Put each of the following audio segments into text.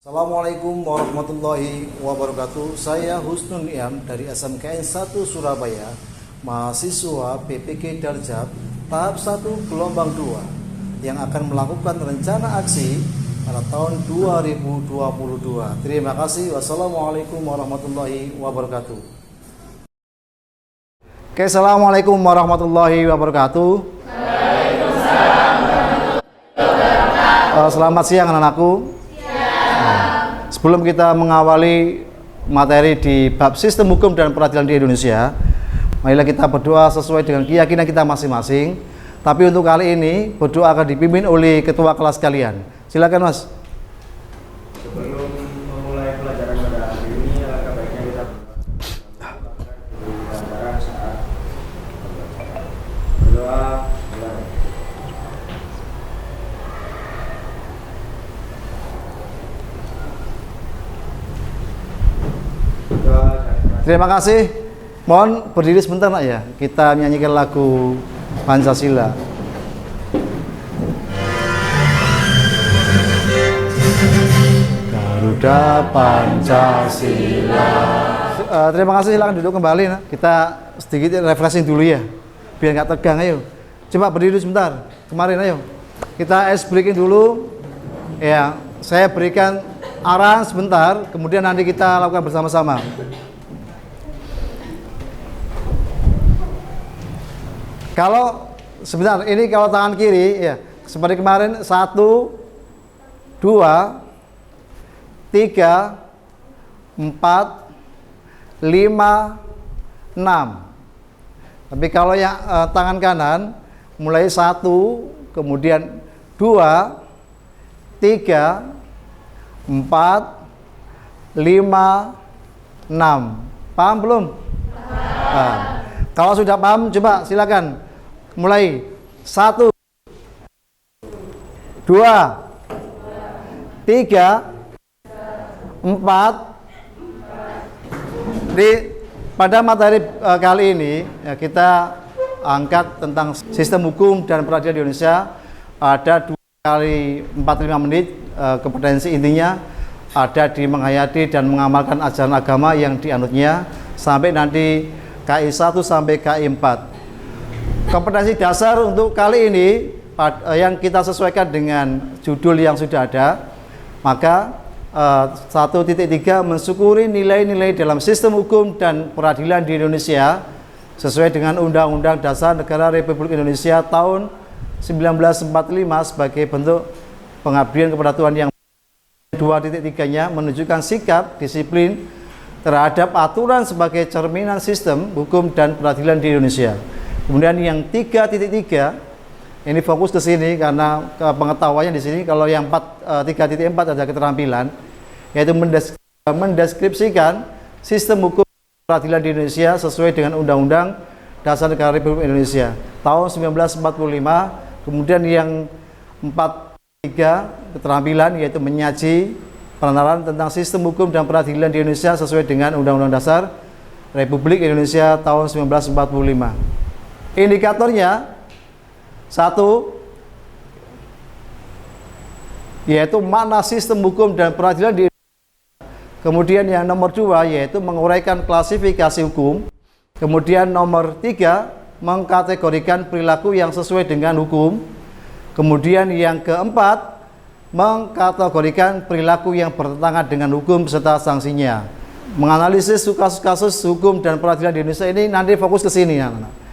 Assalamualaikum warahmatullahi wabarakatuh. Saya Husnul Niam dari SMKN 1 Surabaya, mahasiswa PPG Darjab tahap 1 gelombang 2 yang akan melakukan rencana aksi pada tahun 2022. Terima kasih. Wassalamualaikum warahmatullahi wabarakatuh. Oke, assalamualaikum warahmatullahi wabarakatuh. Selamat siang anak-anakku. Sebelum kita mengawali materi di bab sistem hukum dan peradilan di Indonesia, marilah kita berdoa sesuai dengan keyakinan kita masing-masing. Tapi untuk kali ini berdoa akan dipimpin oleh ketua kelas kalian. Silakan Mas. Sebelum memulai pelajaran pada hari ini, alangkah baiknya kita pelajaran saat berdoa. Terima kasih. Mohon berdiri sebentar nak ya. Kita menyanyikan lagu Pancasila. Garuda Pancasila. Terima kasih, silakan duduk kembali nak. Kita sedikit refreshing dulu ya. Biar nggak tegang, ayo. Coba berdiri sebentar. Kemarin ayo. Kita ice breaking dulu. Ya, saya berikan arahan sebentar, kemudian nanti kita lakukan bersama-sama. Kalau sebentar, ini kalau tangan kiri ya, seperti kemarin 1, 2, 3, 4, 5, 6. Tapi kalau yang tangan kanan mulai 1, kemudian 2, 3, 4, 5, 6. Paham belum? Paham. Kalau sudah paham, coba silakan mulai 1, 2, 3, 4. Pada materi kali ini ya, kita angkat tentang sistem hukum dan peradilan di Indonesia. Ada 2 kali 45 menit. Kompetensi intinya ada di menghayati dan mengamalkan ajaran agama yang dianutnya sampai nanti KI 1 sampai KI 4. Kompetensi dasar untuk kali ini yang kita sesuaikan dengan judul yang sudah ada. Maka 1.3 mensyukuri nilai-nilai dalam sistem hukum dan peradilan di Indonesia sesuai dengan Undang-Undang Dasar Negara Republik Indonesia tahun 1945 sebagai bentuk pengabdian kepada Tuhan yang 2.3-nya menunjukkan sikap disiplin terhadap aturan sebagai cerminan sistem hukum dan peradilan di Indonesia. Kemudian yang 3.3 ini fokus ke sini karena pengetahuannya di sini. Kalau yang 3.4 ada keterampilan, yaitu mendeskripsikan sistem hukum dan peradilan di Indonesia sesuai dengan Undang-Undang Dasar Negara Republik Indonesia tahun 1945. Kemudian yang 4.3 keterampilan yaitu menyaji penerangan tentang sistem hukum dan peradilan di Indonesia sesuai dengan Undang-Undang Dasar Republik Indonesia tahun 1945. Indikatornya 1 yaitu makna sistem hukum dan peradilan di Indonesia. Kemudian yang nomor 2 yaitu menguraikan klasifikasi hukum. Kemudian nomor 3 mengkategorikan perilaku yang sesuai dengan hukum. Kemudian yang keempat mengkategorikan perilaku yang bertentangan dengan hukum beserta sanksinya. Menganalisis kasus-kasus hukum dan peradilan di Indonesia ini nanti fokus ke sini anak-anak.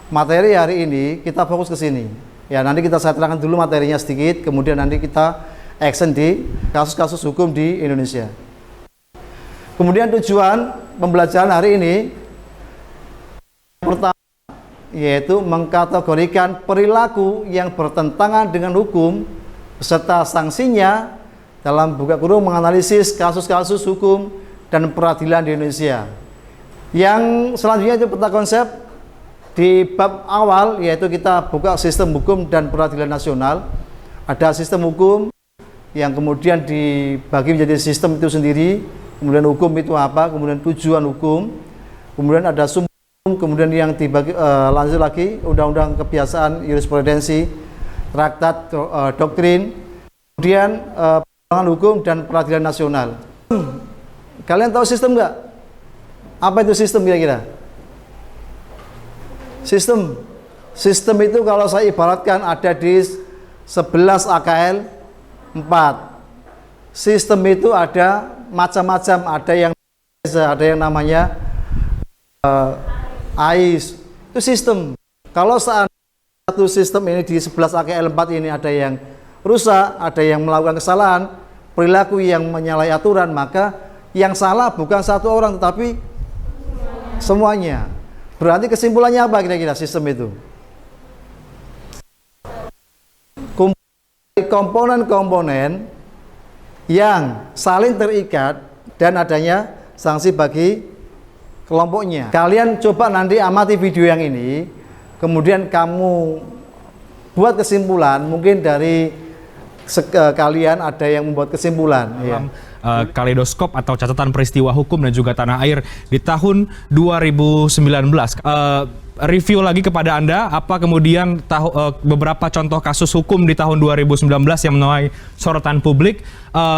Materi hari ini kita fokus ke sini. Ya, nanti saya terangkan dulu materinya sedikit, kemudian nanti kita action di kasus-kasus hukum di Indonesia. Kemudian tujuan pembelajaran hari ini pertama yaitu mengkategorikan perilaku yang bertentangan dengan hukum beserta sanksinya dalam buka kurung menganalisis kasus-kasus hukum dan peradilan di Indonesia. Yang selanjutnya itu peta konsep di bab awal yaitu kita buka sistem hukum dan peradilan nasional. Ada sistem hukum yang kemudian dibagi menjadi sistem itu sendiri, kemudian hukum itu apa, kemudian tujuan hukum, kemudian ada sumber hukum, kemudian yang dibagi lanjut lagi undang-undang kebiasaan, jurisprudensi, traktat, doktrin, kemudian Hukum dan Peradilan Nasional. Kalian tahu sistem nggak? Apa itu sistem kira-kira? Sistem itu kalau saya ibaratkan ada di 11 AKL 4. Sistem itu ada macam-macam, ada yang namanya AIS. Itu sistem. Kalau satu sistem ini di 11 AKL 4 ini ada yang rusak, ada yang melakukan kesalahan, perilaku yang menyalahi aturan, maka yang salah bukan satu orang tetapi semuanya. Berarti kesimpulannya apa kira-kira sistem itu? Komponen-komponen yang saling terikat dan adanya sanksi bagi kelompoknya. Kalian coba nanti amati video yang ini, kemudian kamu buat kesimpulan. Mungkin dari kalian ada yang membuat kesimpulan. Kaleidoskop atau catatan peristiwa hukum dan juga tanah air di tahun 2019. Review lagi kepada Anda, apa kemudian beberapa contoh kasus hukum di tahun 2019 yang menuai sorotan publik.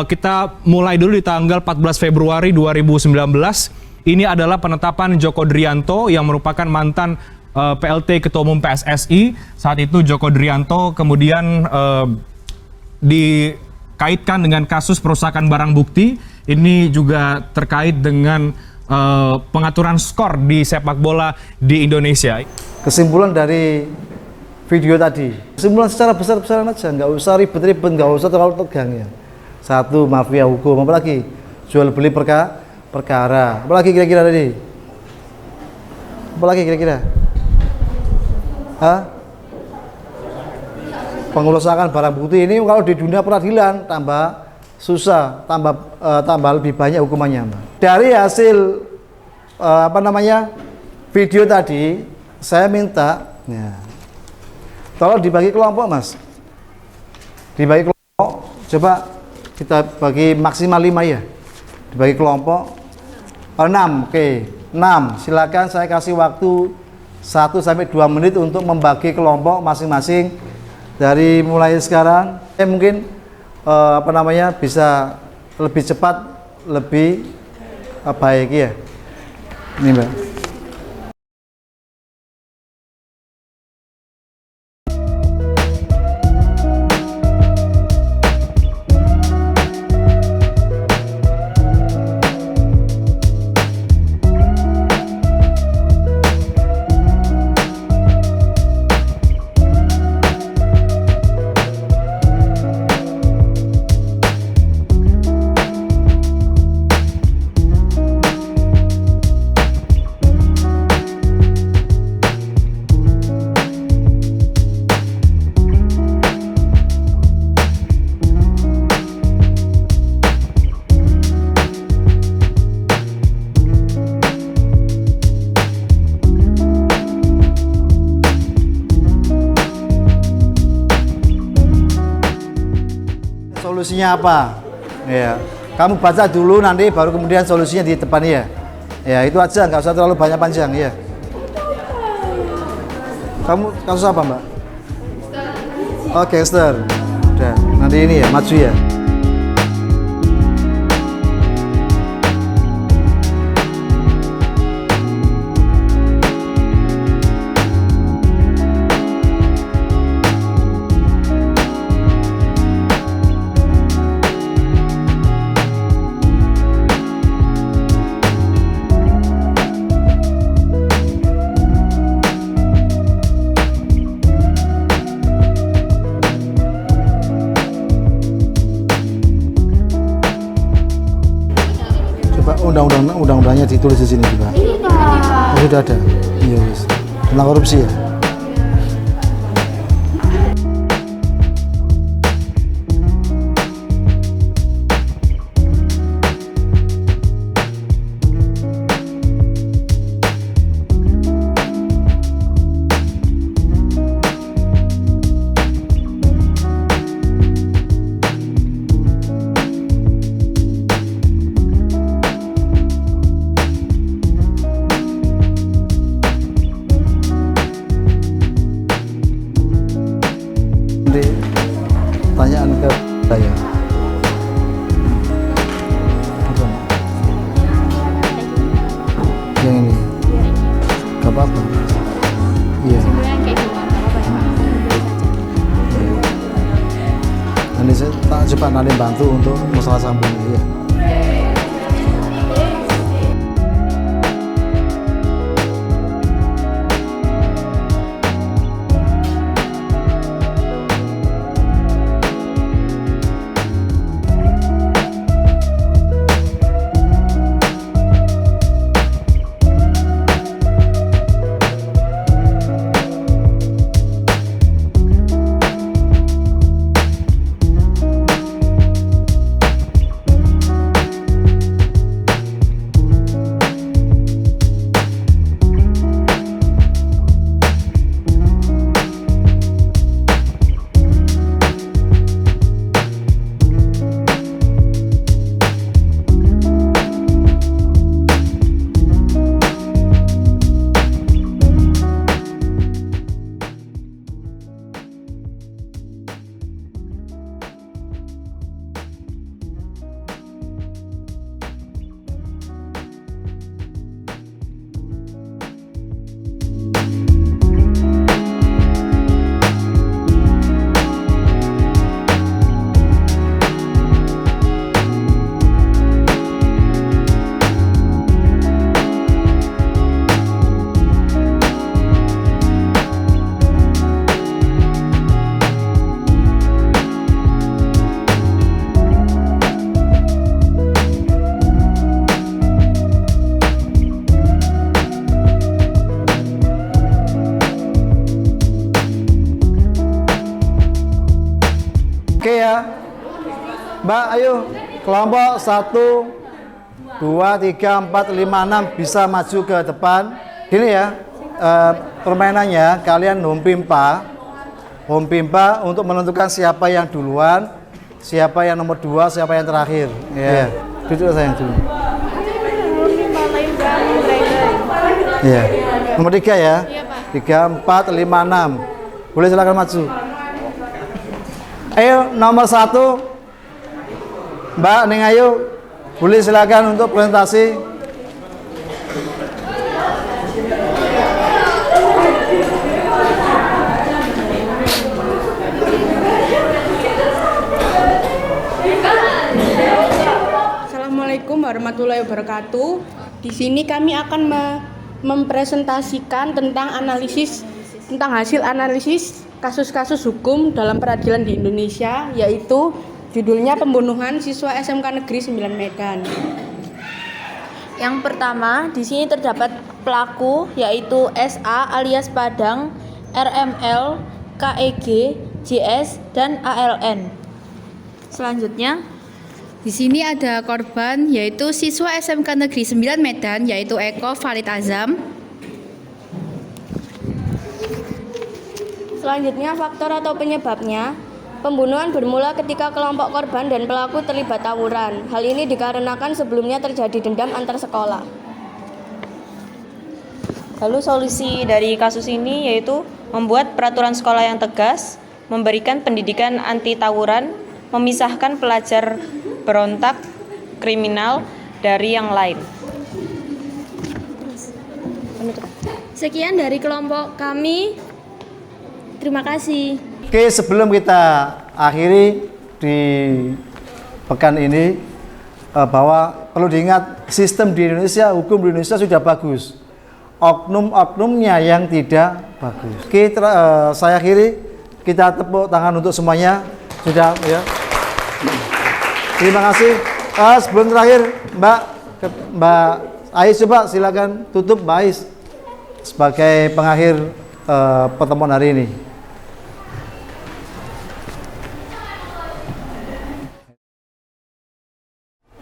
Kita mulai dulu di tanggal 14 Februari 2019. Ini adalah penetapan Joko Drianto yang merupakan mantan PLT Ketua Umum PSSI. Saat itu Joko Drianto kemudian dikaitkan dengan kasus perusakan barang bukti. Ini juga terkait dengan pengaturan skor di sepak bola di Indonesia. Kesimpulan dari video tadi, kesimpulan secara besar-besaran aja, nggak usah ribet-ribet, nggak usah terlalu tegang ya. Satu, mafia hukum, apalagi jual beli perkara, apalagi kira-kira tadi, apalagi kira-kira, pengerusakan barang bukti ini kalau di dunia peradilan tambah susah, tambah lebih banyak hukumannya. Dari hasil video tadi, saya minta tolong dibagi kelompok, Mas. Dibagi kelompok, coba kita bagi maksimal 5 ya. Dibagi kelompok 6, oke. 6, silakan saya kasih waktu 1-2 menit untuk membagi kelompok masing-masing. Dari mulai sekarang, mungkin bisa lebih cepat, lebih baik ya. Ini Mbak. Solusinya apa? Ya, kamu baca dulu nanti baru kemudian solusinya di depan ya. Ya itu aja, nggak usah terlalu banyak panjang ya. Kamu kasus apa Mbak? Oh gangster. Udah, nanti ini ya maju ya. Undang-undangnya ditulis di sini juga. Oh, sudah ada. Iya, wis. Tentang korupsi ya. Pertanyaan ke saya. coba nanti bantu untuk masalah sambung ya. Oke ya, Mbak, ayo kelompok 1, 2, 3, 4, 5, 6 bisa maju ke depan. Gini ya, permainannya kalian home pimpa untuk menentukan siapa yang duluan, siapa yang nomor 2, siapa yang terakhir. Ya, duduk sayang dulu. Ya, nomor 3 ya. 3, 4, 5, 6. Boleh silakan maju. Ayo nomor 1 Mbak Neng Ayu, boleh silakan untuk presentasi. Assalamualaikum warahmatullahi wabarakatuh. Di sini kami akan mempresentasikan tentang hasil analisis kasus-kasus hukum dalam peradilan di Indonesia, yaitu judulnya pembunuhan siswa SMK Negeri 9 Medan. Yang pertama, di sini terdapat pelaku yaitu SA alias Padang, RML, KEG, JS, dan ALN. Selanjutnya, di sini ada korban yaitu siswa SMK Negeri 9 Medan yaitu Eko Farid Azam. Selanjutnya, faktor atau penyebabnya. Pembunuhan bermula ketika kelompok korban dan pelaku terlibat tawuran. Hal ini dikarenakan sebelumnya terjadi dendam antar sekolah. Lalu solusi dari kasus ini yaitu membuat peraturan sekolah yang tegas, memberikan pendidikan anti tawuran, memisahkan pelajar berontak kriminal dari yang lain. Sekian dari kelompok kami. Terima kasih. Oke, sebelum kita akhiri di pekan ini, bahwa perlu diingat sistem di Indonesia, hukum di Indonesia sudah bagus. Oknum-oknumnya yang tidak bagus. Oke, saya akhiri. Kita tepuk tangan untuk semuanya. Sudah ya. Terima kasih. Sebelum terakhir, Mbak Ais, coba silakan tutup Mbak Ais sebagai pengakhir pertemuan hari ini.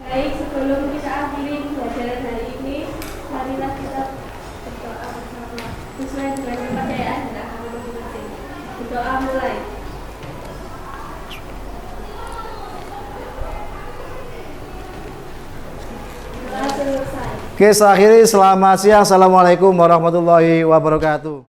Baik, sebelum kita akhiri pembelajaran hari ini, marilah kita berdoa bersama sesuai dengan kepercayaan dan agama masing-masing. Berdoa mulai. Doa selesai. Oke, saya akhiri. Selamat siang. Assalamualaikum warahmatullahi wabarakatuh.